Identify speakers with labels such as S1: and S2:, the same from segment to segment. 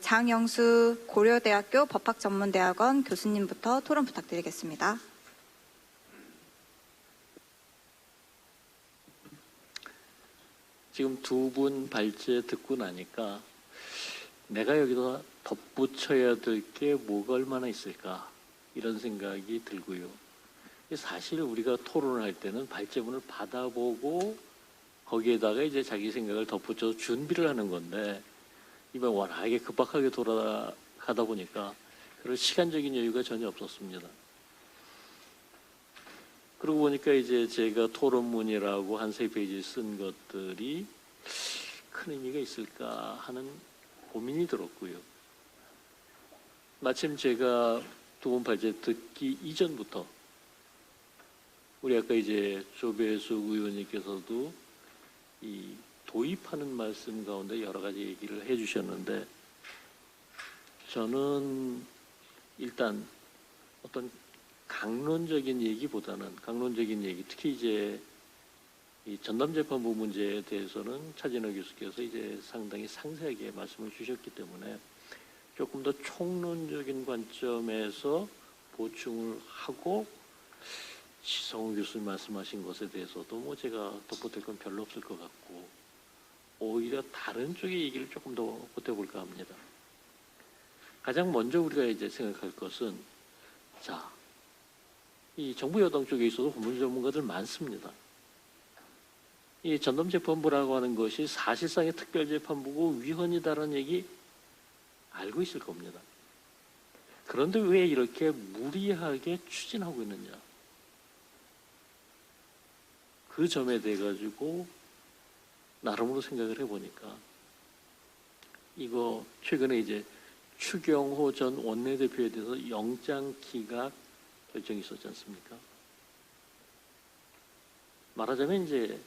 S1: 장영수 고려대학교 법학전문대학원 교수님부터 토론 부탁드리겠습니다.
S2: 지금 두 분 발제 듣고 나니까 내가 여기다 덧붙여야 될 게 뭐가 얼마나 있을까 이런 생각이 들고요. 사실 우리가 토론을 할 때는 발제문을 받아보고 거기에다가 이제 자기 생각을 덧붙여서 준비를 하는 건데 이번 워낙에 급박하게 돌아가다 보니까 그럴 시간적인 여유가 전혀 없었습니다. 그러고 보니까 이제 제가 토론문이라고 한 3페이지 쓴 것들이 큰 의미가 있을까 하는 고민이 들었고요. 마침 제가 두 분 발제 듣기 이전부터 우리 아까 이제 조배숙 의원님께서도 이 도입하는 말씀 가운데 여러 가지 얘기를 해주셨는데 저는 일단 어떤 강론적인 얘기보다는 특히 이제 이 전담재판부 문제에 대해서는 차진호 교수께서 이제 상당히 상세하게 말씀을 주셨기 때문에 조금 더 총론적인 관점에서 보충을 하고 지성우 교수님 말씀하신 것에 대해서도 뭐 제가 덧붙일 건 별로 없을 것 같고 오히려 다른 쪽의 얘기를 조금 더 보태볼까 합니다. 가장 먼저 우리가 이제 생각할 것은 자, 이 정부 여당 쪽에 있어도 법률 전문가들 많습니다. 이 전담재판부라고 하는 것이 사실상의 특별재판부고 위헌이다라는 얘기 알고 있을 겁니다. 그런데 왜 이렇게 무리하게 추진하고 있느냐? 그 점에 대해 가지고 나름으로 생각을 해보니까 이거 최근에 이제 추경호 전 원내대표에 대해서 영장 기각 결정이 있었지 않습니까? 말하자면 이제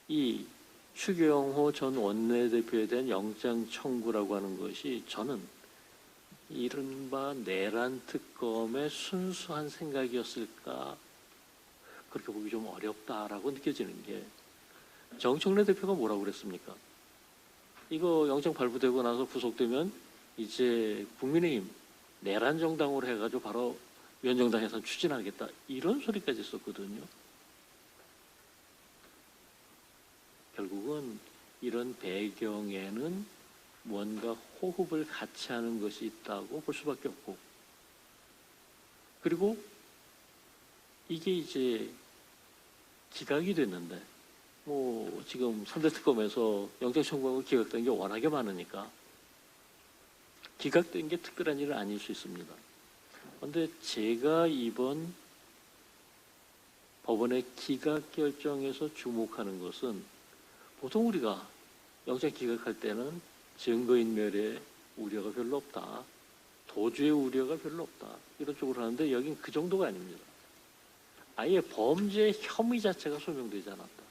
S2: 이 추경호 전 원내대표에 대한 영장 청구라고 하는 것이 저는 이른바 내란 특검의 순수한 생각이었을까 그렇게 보기 좀 어렵다라고 느껴지는 게 정청래 대표가 뭐라고 그랬습니까? 이거 영장 발부되고 나서 구속되면 이제 국민의힘 내란 정당으로 해가지고 바로 위원정당에서 추진하겠다 이런 소리까지 했었거든요. 결국은 이런 배경에는 뭔가 호흡을 같이 하는 것이 있다고 볼 수밖에 없고 그리고 이게 이제 기각이 됐는데 뭐 지금 3대 특검에서 영장 청구하고 기각된 게 워낙에 많으니까 기각된 게 특별한 일은 아닐 수 있습니다. 그런데 제가 이번 법원의 기각 결정에서 주목하는 것은 보통 우리가 영장 기각할 때는 증거인멸의 우려가 별로 없다. 도주의 우려가 별로 없다. 이런 쪽으로 하는데 여긴 그 정도가 아닙니다. 아예 범죄 혐의 자체가 소명되지 않았다.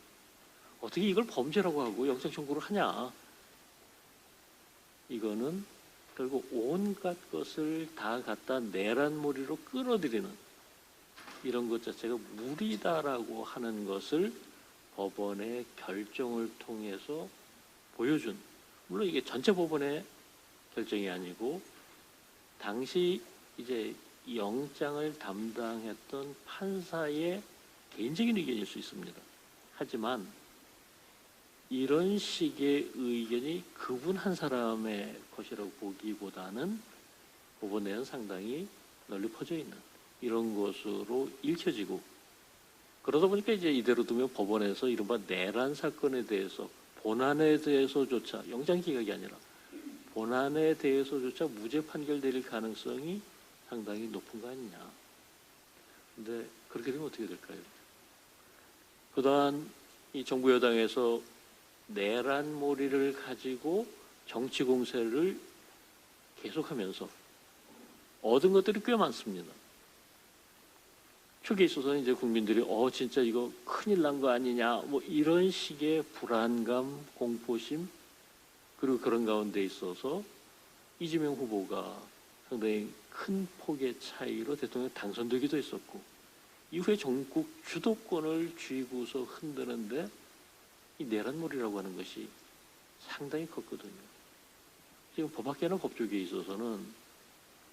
S2: 어떻게 이걸 범죄라고 하고 영장 청구를 하냐. 이거는 결국 온갖 것을 다 갖다 내란몰이로 끌어들이는 이런 것 자체가 무리다라고 하는 것을 법원의 결정을 통해서 보여준 물론 이게 전체 법원의 결정이 아니고 당시 이제 영장을 담당했던 판사의 개인적인 의견일 수 있습니다. 하지만 이런 식의 의견이 그분 한 사람의 것이라고 보기보다는 법원 내에는 상당히 널리 퍼져 있는 이런 것으로 읽혀지고 그러다 보니까 이제 이대로 두면 법원에서 이른바 내란 사건에 대해서 본안에 대해서조차 영장 기각이 아니라 본안에 대해서조차 무죄 판결 내릴 가능성이 상당히 높은 거 아니냐. 근데 그렇게 되면 어떻게 될까요? 그동안 이 정부 여당에서 내란몰이를 가지고 정치 공세를 계속하면서 얻은 것들이 꽤 많습니다. 초기에 있어서는 이제 국민들이 진짜 이거 큰일 난 거 아니냐 뭐 이런 식의 불안감, 공포심 그리고 그런 가운데 있어서 이재명 후보가 상당히 큰 폭의 차이로 대통령 당선되기도 했었고 이후에 전국 주도권을 쥐고서 흔드는데 이 내란몰이라고 하는 것이 상당히 컸거든요. 지금 법학계나 법조계에 있어서는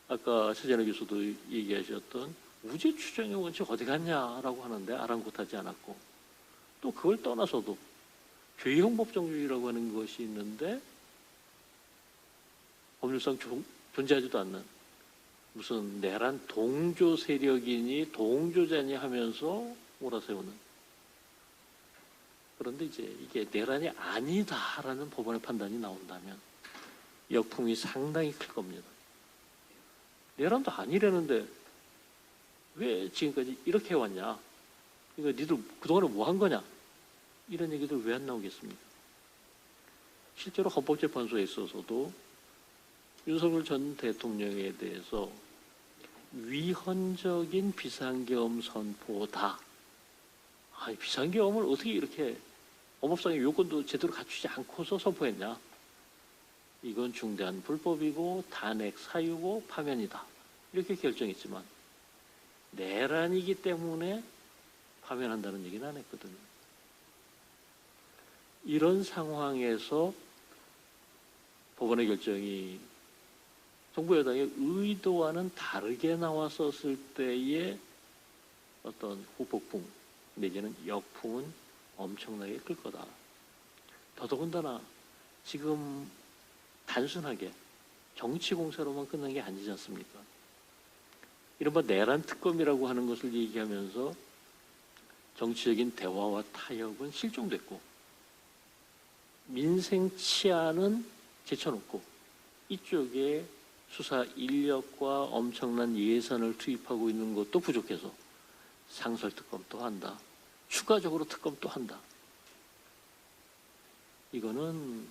S2: 아까 최재나 교수도 얘기하셨던 우제 추정의 원칙 어디 갔냐라고 하는데 아랑곳하지 않았고, 또 그걸 떠나서도 죄형 법정주의라고 하는 것이 있는데 법률상 존재하지도 않는 무슨 내란 동조 세력이니 동조자니 하면서 몰아세우는. 그런데 이제 이게 내란이 아니다라는 법원의 판단이 나온다면 역풍이 상당히 클 겁니다. 내란도 아니라는데 왜 지금까지 이렇게 해왔냐? 이거 니들 그동안에 뭐 한 거냐? 이런 얘기들 왜 안 나오겠습니까? 실제로 헌법재판소에 있어서도 윤석열 전 대통령에 대해서 위헌적인 비상계엄 선포다. 아니, 비상계엄을 어떻게 이렇게 법업상의 요건도 제대로 갖추지 않고서 선포했냐? 이건 중대한 불법이고 단핵 사유고 파면이다. 이렇게 결정했지만 내란이기 때문에 파면한다는 얘기는 안 했거든요. 이런 상황에서 법원의 결정이 정부 여당의 의도와는 다르게 나왔었을 때의 어떤 후폭풍 내지는 역풍은 엄청나게 클 거다. 더더군다나 지금 단순하게 정치 공세로만 끝난 게 아니지 않습니까? 이른바 내란 특검이라고 하는 것을 얘기하면서 정치적인 대화와 타협은 실종됐고 민생 치안은 제쳐놓고 이쪽에 수사 인력과 엄청난 예산을 투입하고 있는 것도 부족해서 상설 특검도 한다. 추가적으로 특검도 한다. 이거는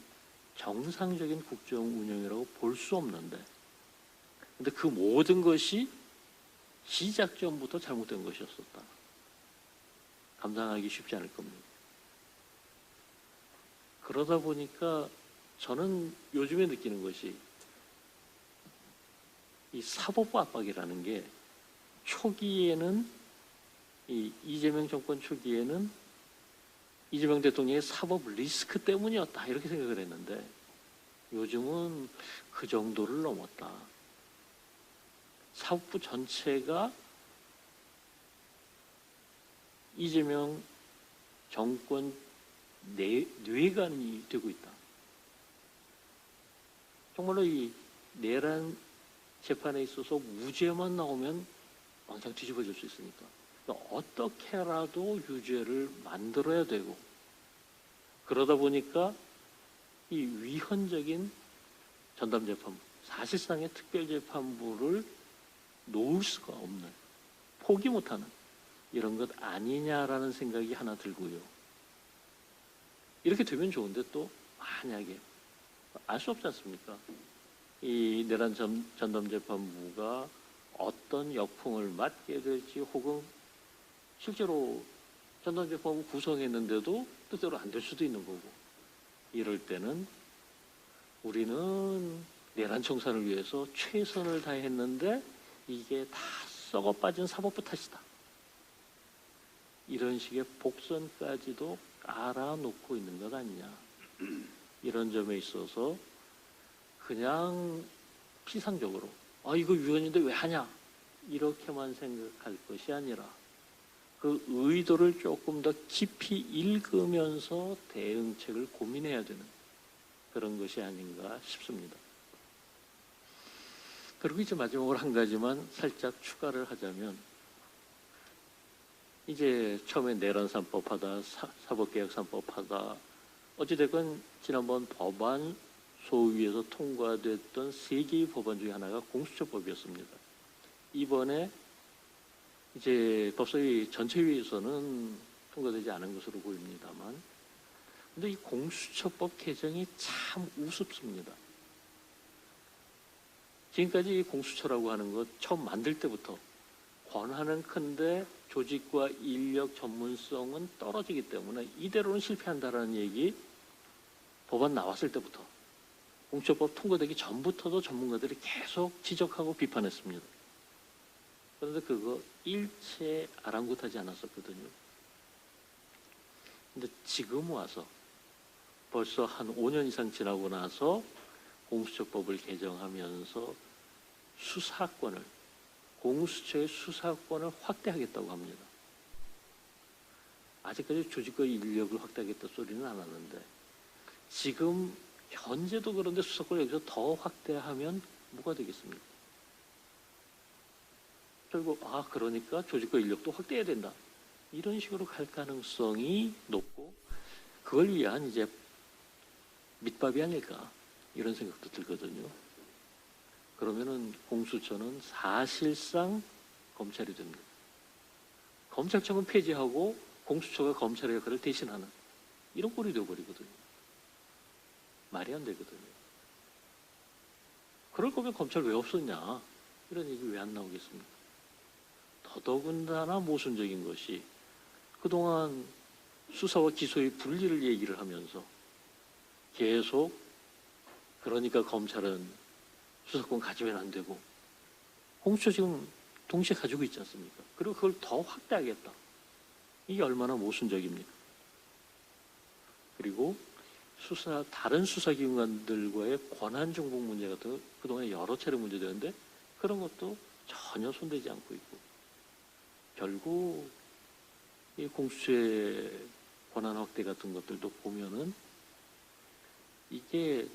S2: 정상적인 국정 운영이라고 볼 수 없는데, 근데 그 모든 것이 시작 전부터 잘못된 것이었었다. 감당하기 쉽지 않을 겁니다. 그러다 보니까 저는 요즘에 느끼는 것이 이 사법부 압박이라는 게 초기에는 이 이재명 정권 초기에는 이재명 대통령의 사법 리스크 때문이었다 이렇게 생각을 했는데 요즘은 그 정도를 넘었다. 사법부 전체가 이재명 정권 뇌관이 되고 있다. 정말로 이 내란 재판에 있어서 무죄만 나오면 왕창 뒤집어질 수 있으니까 어떻게라도 유죄를 만들어야 되고, 그러다 보니까 이 위헌적인 전담재판부, 사실상의 특별재판부를 놓을 수가 없는, 포기 못하는 이런 것 아니냐라는 생각이 하나 들고요. 이렇게 되면 좋은데 또 만약에 알 수 없지 않습니까? 이 내란 전담재판부가 어떤 역풍을 맞게 될지, 혹은 실제로 전담재판부 구성했는데도 뜻대로 안 될 수도 있는 거고, 이럴 때는 우리는 내란 청산을 위해서 최선을 다했는데 이게 다 썩어 빠진 사법부 탓이다. 이런 식의 복선까지도 깔아놓고 있는 것 아니냐. 이런 점에 있어서 그냥 피상적으로 이거 위헌인데 왜 하냐 이렇게만 생각할 것이 아니라 그 의도를 조금 더 깊이 읽으면서 대응책을 고민해야 되는 그런 것이 아닌가 싶습니다. 그리고 이제 마지막으로 한 가지만 살짝 추가를 하자면, 이제 처음에 내란 3법 하다, 사법개혁 3법 하다, 어찌됐건 지난번 법안 소위에서 통과됐던 3개의 법안 중에 하나가 공수처법이었습니다. 이번에 이제 법사위 전체회의에서는 통과되지 않은 것으로 보입니다만, 근데 이 공수처법 개정이 참 우습습니다. 지금까지 이 공수처라고 하는 것 처음 만들 때부터 권한은 큰데 조직과 인력 전문성은 떨어지기 때문에 이대로는 실패한다라는 얘기 법안 나왔을 때부터, 공수처법 통과되기 전부터도 전문가들이 계속 지적하고 비판했습니다. 그런데 그거 일체 아랑곳하지 않았었거든요. 근데 지금 와서 벌써 한 5년 이상 지나고 나서 공수처법을 개정하면서 수사권을, 공수처의 수사권을 확대하겠다고 합니다. 아직까지 조직과 인력을 확대하겠다 소리는 안 하는데, 지금 현재도 그런데 수사권을 여기서 더 확대하면 뭐가 되겠습니까? 결국 그러니까 조직과 인력도 확대해야 된다, 이런 식으로 갈 가능성이 높고, 그걸 위한 이제 밑밥이 아닐까, 이런 생각도 들거든요. 그러면은 공수처는 사실상 검찰이 됩니다. 검찰청은 폐지하고 공수처가 검찰의 역할을 대신하는 이런 꼴이 되어버리거든요. 말이 안 되거든요. 그럴 거면 검찰 왜 없었냐, 이런 얘기 왜 안 나오겠습니까? 더더군다나 모순적인 것이, 그동안 수사와 기소의 분리를 얘기를 하면서 계속, 그러니까 검찰은 수사권 가지면 안 되고, 공수처 지금 동시에 가지고 있지 않습니까? 그리고 그걸 더 확대하겠다, 이게 얼마나 모순적입니까? 그리고 다른 수사기관들과의 권한 중복 문제가 그동안에 여러 차례 문제되었는데, 그런 것도 전혀 손대지 않고 있고, 결국 이 공수처의 권한 확대 같은 것들도 보면은 이게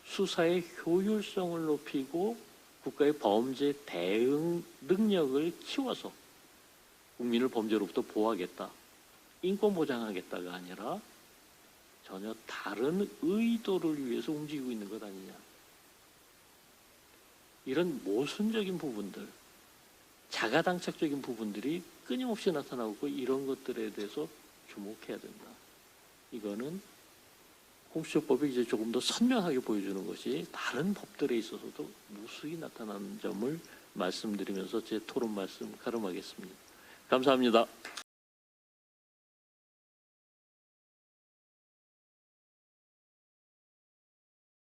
S2: 수사의 효율성을 높이고 국가의 범죄 대응 능력을 키워서 국민을 범죄로부터 보호하겠다, 인권 보장하겠다가 아니라 전혀 다른 의도를 위해서 움직이고 있는 것 아니냐, 이런 모순적인 부분들, 자가당착적인 부분들이 끊임없이 나타나고, 이런 것들에 대해서 주목해야 된다. 이거는 공수처법이 이제 조금 더 선명하게 보여주는 것이 다른 법들에 있어서도 무수히 나타나는 점을 말씀드리면서 제 토론 말씀 가름하겠습니다. 감사합니다.